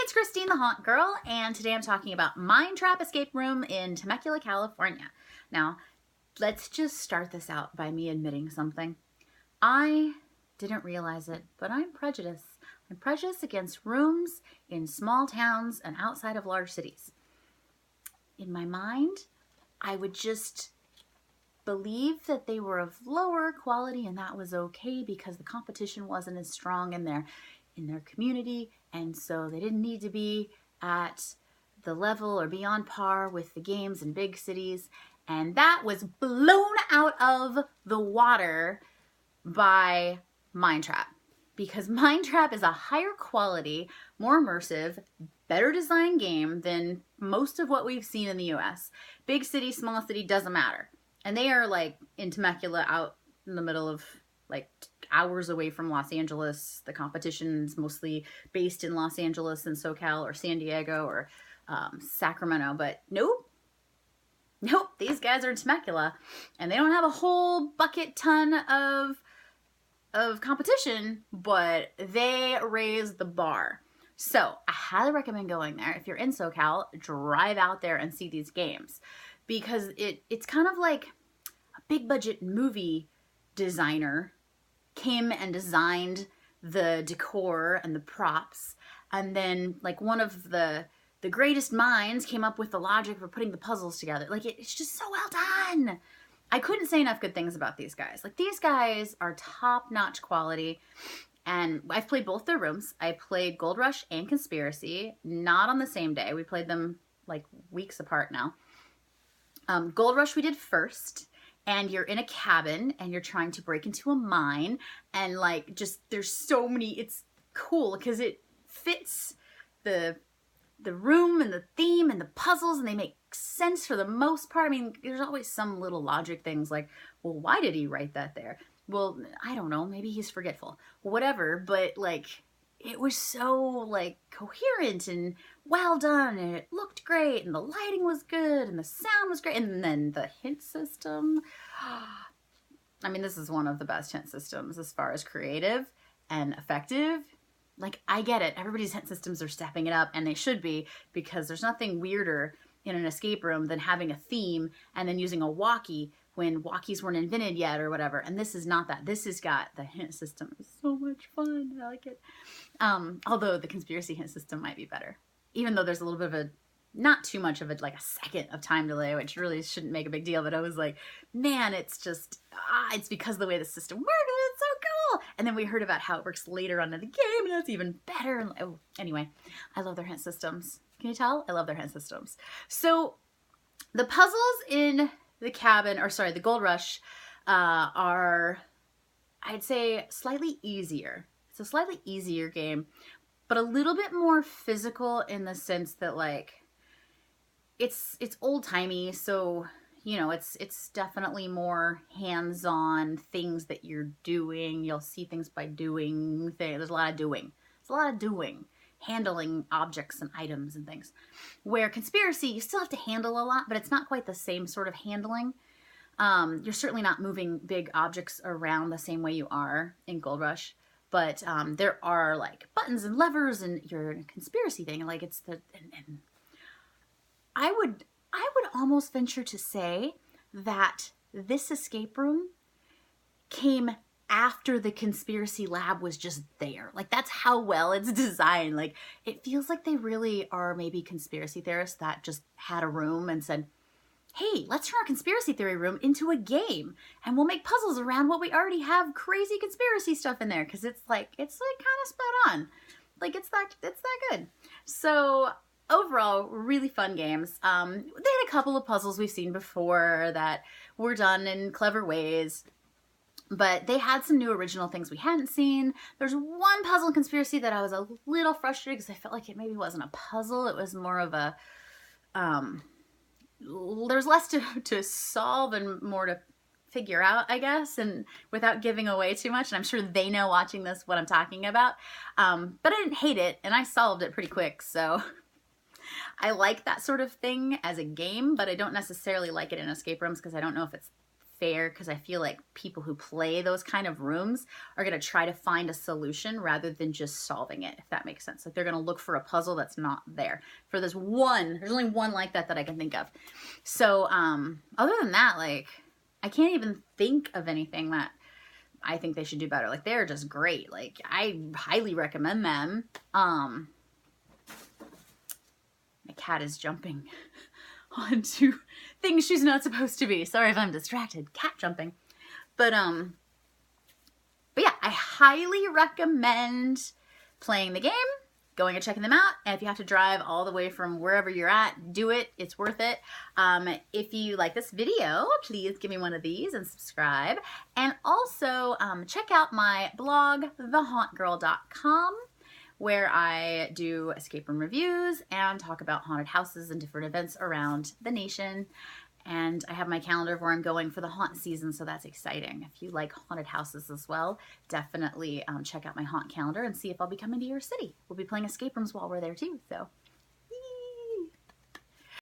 it's Christine the Haunt Girl, and today I'm talking about Mind Trap Escape Room in Temecula, California. Now, let's just start this out by me admitting something. I didn't realize it, but I'm prejudiced. I'm prejudiced against rooms in small towns and outside of large cities. In my mind, I would just believe that they were of lower quality, and that was okay because the competition wasn't as strong in their community, and so they didn't need to be at the level or be on par with the games in big cities. And that was blown out of the water by Mind Trap, because Mind Trap is a higher quality, more immersive, better designed game than most of what we've seen in the US. Big city, small city, doesn't matter. And they are like in Temecula, out in the middle of like hours away from Los Angeles. The competition's mostly based in Los Angeles and SoCal or San Diego or Sacramento, but nope, these guys are in Temecula, and they don't have a whole bucket ton of competition, but they raise the bar. So I highly recommend going there. If you're in SoCal, drive out there and see these games, because it's kind of like a big budget movie designer came and designed the decor and the props, and then like one of the greatest minds came up with the logic for putting the puzzles together. Like it's just so well done. I couldn't say enough good things about these guys. Like these guys are top-notch quality, and I've played both their rooms. I played Gold Rush and Conspiracy, not on the same day. We played them like weeks apart now. Gold Rush we did first, and you're in a cabin and you're trying to break into a mine, and like just there's so many, it's cool because it fits the room and the theme and the puzzles, and they make sense for the most part. I mean, there's always some little logic things like, well, why did he write that there? Well, I don't know, maybe he's forgetful, whatever, but like it was so like coherent and well done, and it looked great, and the lighting was good, and the sound was great, and then the hint system. I mean, this is one of the best hint systems as far as creative and effective. Like, I get it. Everybody's hint systems are stepping it up, and they should be, because there's nothing weirder in an escape room than having a theme and then using a walkie when walkies weren't invented yet or whatever. And this is not that. This has got the hint system. It's so much fun. I like it. Although the Conspiracy hint system might be better, even though there's a little bit of a, not too much of a, like a second of time delay, which really shouldn't make a big deal. But I was like, man, it's just, it's because of the way the system works. It's so cool. And then we heard about how it works later on in the game, and that's even better. And oh, anyway, I love their hint systems. Can you tell? I love their hint systems. So the puzzles in the cabin, or sorry, the Gold Rush, are, I'd say, slightly easier. It's a slightly easier game, but a little bit more physical in the sense that like it's old-timey, so you know, it's definitely more hands-on things that you're doing. You'll see things by doing things. There's a lot of doing. It's a lot of doing. Handling objects and items and things. Where Conspiracy, you still have to handle a lot, but it's not quite the same sort of handling. You're certainly not moving big objects around the same way you are in Gold Rush, but there are like buttons and levers, and you're in a Conspiracy thing, and like it's the, and I would almost venture to say that this escape room came after the Conspiracy lab was just there. Like that's how well it's designed. Like it feels like they really are maybe conspiracy theorists that just had a room and said, hey, let's turn our conspiracy theory room into a game, and we'll make puzzles around what we already have crazy conspiracy stuff in there, because it's like kind of spot on. Like it's that good. So overall, really fun games. They had a couple of puzzles we've seen before that were done in clever ways, but they had some new original things we hadn't seen. There's one puzzle in Conspiracy that I was a little frustrated because I felt like it maybe wasn't a puzzle. It was more of a, there's less to solve and more to figure out, I guess, and without giving away too much. And I'm sure they know watching this what I'm talking about. But I didn't hate it, and I solved it pretty quick, so I like that sort of thing as a game, but I don't necessarily like it in escape rooms because I don't know if it's fair because I feel like people who play those kind of rooms are going to try to find a solution rather than just solving it, if that makes sense. Like they're going to look for a puzzle that's not there. For this one, there's only one like that I can think of. So other than that, like I can't even think of anything that I think they should do better. Like they're just great. Like I highly recommend them. My cat is jumping onto things she's not supposed to be. Sorry if I'm distracted. Cat jumping. But yeah, I highly recommend playing the game, going and checking them out. And if you have to drive all the way from wherever you're at, do it. It's worth it. If you like this video, please give me one of these and subscribe. And also check out my blog, thehauntgirl.com, where I do escape room reviews and talk about haunted houses and different events around the nation. And I have my calendar where I'm going for the haunt season, so that's exciting. If you like haunted houses as well, definitely check out my haunt calendar and see if I'll be coming to your city. We'll be playing escape rooms while we're there too, so